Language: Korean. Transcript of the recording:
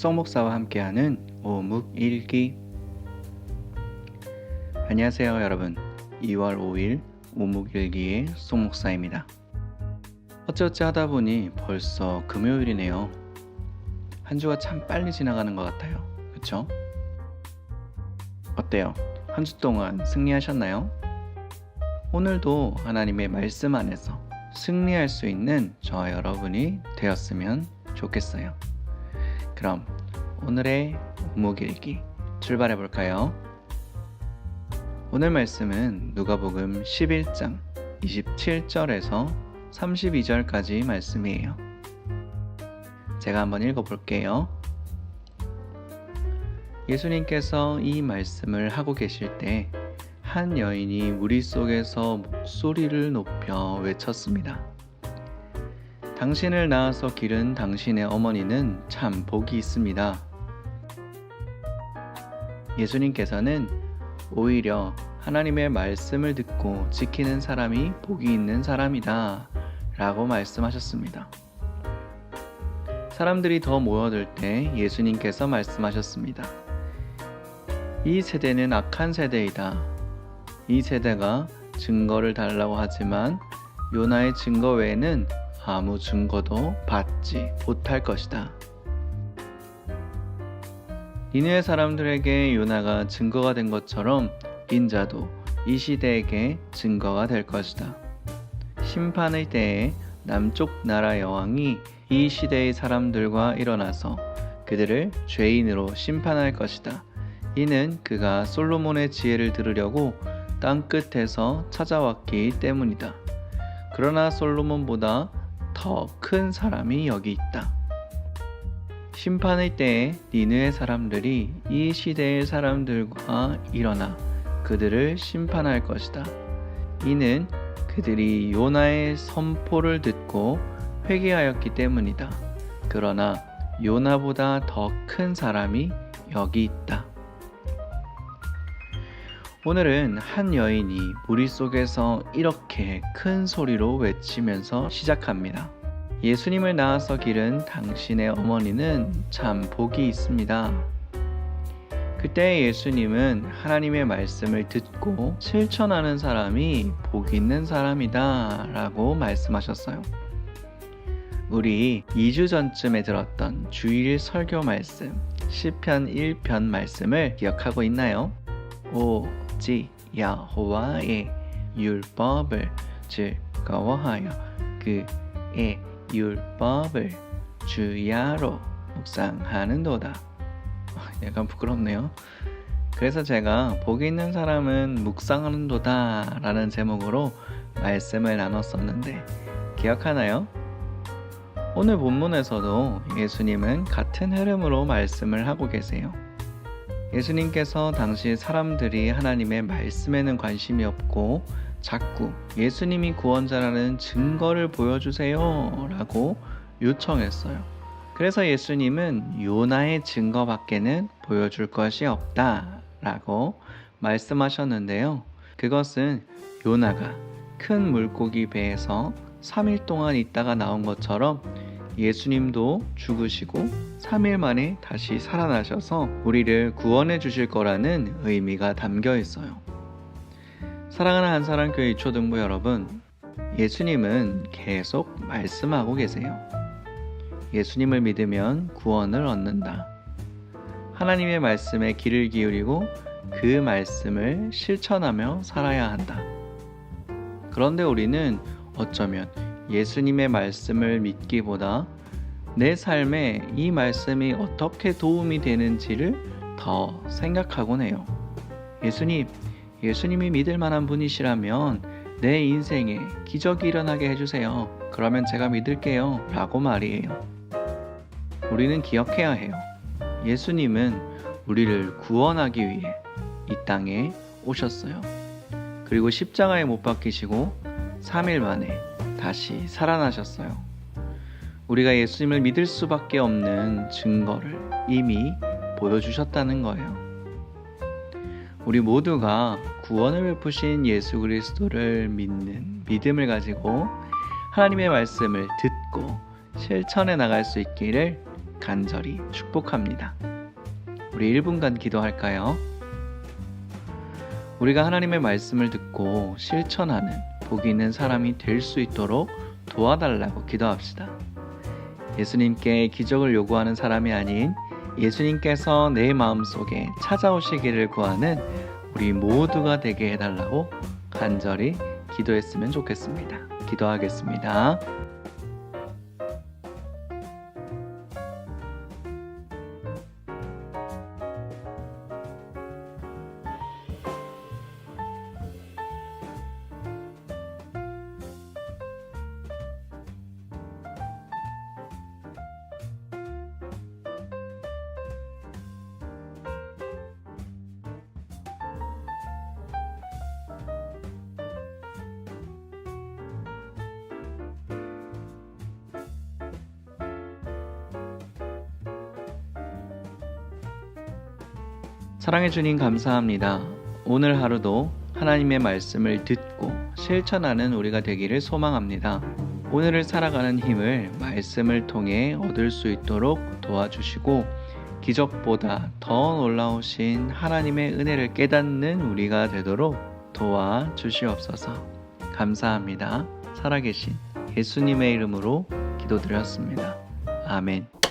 송 목사와 함께하는 오묵일기. 안녕하세요 여러분. 2월 5일 오묵일기의 송 목사입니다. 어찌어찌 하다 보니 벌써 금요일이네요. 한 주가 참 빨리 지나가는 것 같아요. 그쵸? 어때요? 한 주 동안 승리하셨나요? 오늘도 하나님의 말씀 안에서 승리할 수 있는 저와 여러분이 되었으면 좋겠어요. 그럼 오늘의 오묵일기 출발해 볼까요? 오늘 말씀은 누가복음 11장 27절에서 32절까지 말씀이에요. 제가 한번 읽어볼게요. 예수님께서 이 말씀을 하고 계실 때 한 여인이 무리 속에서 목소리를 높여 외쳤습니다. 당신을 낳아서 기른 당신의 어머니는 참 복이 있습니다. 예수님께서는 오히려 하나님의 말씀을 듣고 지키는 사람이 복이 있는 사람이다 라고 말씀하셨습니다. 사람들이 더 모여들 때 예수님께서 말씀하셨습니다. 이 세대는 악한 세대이다. 이 세대가 증거를 달라고 하지만 요나의 증거 외에는 아무 증거도 받지 못할 것이다. 니느웨 사람들에게 요나가 증거가 된 것처럼 인자도 이 시대에게 증거가 될 것이다. 심판의 때에 남쪽 나라 여왕이 이 시대의 사람들과 일어나서 그들을 죄인으로 심판할 것이다. 이는 그가 솔로몬의 지혜를 들으려고 땅 끝에서 찾아왔기 때문이다. 그러나 솔로몬보다 더 큰 사람이 여기 있다. 심판의 때에 니느웨 사람들이 이 시대의 사람들과 일어나 그들을 심판할 것이다. 이는 그들이 요나의 선포를 듣고 회개하였기 때문이다. 그러나 요나보다 더 큰 사람이 여기 있다. 오늘은 한 여인이 무리 속에서 이렇게 큰 소리로 외치면서 시작합니다. 예수님을 낳아서 기른 당신의 어머니는 참 복이 있습니다. 그때 예수님은 하나님의 말씀을 듣고 실천하는 사람이 복이 있는 사람이다 라고 말씀하셨어요. 우리 2주 전쯤에 들었던 주일 설교 말씀 시편 1편 말씀을 기억하고 있나요? 오직 여호와의 율법을 즐거워하여 그의 율법을 주야로 묵상하는도다. 약간 부끄럽네요. 그래서 제가 복이 있는 사람은 묵상하는도다 라는 제목으로 말씀을 나눴었는데 기억하나요? 오늘 본문에서도 예수님은 같은 흐름으로 말씀을 하고 계세요. 예수님께서 당시 사람들이 하나님의 말씀에는 관심이 없고 자꾸 예수님이 구원자라는 증거를 보여주세요 라고 요청했어요. 그래서 예수님은 요나의 증거밖에는 보여줄 것이 없다 라고 말씀하셨는데요. 그것은 요나가 큰 물고기 배에서 3일 동안 있다가 나온 것처럼 예수님도 죽으시고 3일 만에 다시 살아나셔서 우리를 구원해 주실 거라는 의미가 담겨 있어요. 사랑하는 한사랑교회 이초등부 여러분, 예수님은 계속 말씀하고 계세요. 예수님을 믿으면 구원을 얻는다. 하나님의 말씀에 귀를 기울이고 그 말씀을 실천하며 살아야 한다. 그런데 우리는 어쩌면 예수님의 말씀을 믿기보다 내 삶에 이 말씀이 어떻게 도움이 되는지를 더 생각하곤 해요. 예수님이 믿을 만한 분이시라면 내 인생에 기적이 일어나게 해주세요. 그러면 제가 믿을게요. 라고 말이에요. 우리는 기억해야 해요. 예수님은 우리를 구원하기 위해 이 땅에 오셨어요. 그리고 십자가에 못 박히시고 3일 만에 다시 살아나셨어요. 우리가 예수님을 믿을 수밖에 없는 증거를 이미 보여주셨다는 거예요. 우리 모두가 구원을 베푸신 예수 그리스도를 믿는 믿음을 가지고 하나님의 말씀을 듣고 실천해 나갈 수 있기를 간절히 축복합니다. 우리 1분간 기도할까요? 우리가 하나님의 말씀을 듣고 실천하는 복 있는 사람이 될 수 있도록 도와달라고 기도합시다. 예수님께 기적을 요구하는 사람이 아닌 예수님께서 내 마음속에 찾아오시기를 구하는 우리 모두가 되게 해달라고 간절히 기도했으면 좋겠습니다. 기도하겠습니다. 사랑해 주님 감사합니다. 오늘 하루도 하나님의 말씀을 듣고 실천하는 우리가 되기를 소망합니다. 오늘을 살아가는 힘을 말씀을 통해 얻을 수 있도록 도와주시고 기적보다 더 놀라우신 하나님의 은혜를 깨닫는 우리가 되도록 도와주시옵소서. 감사합니다. 살아계신 예수님의 이름으로 기도드렸습니다. 아멘.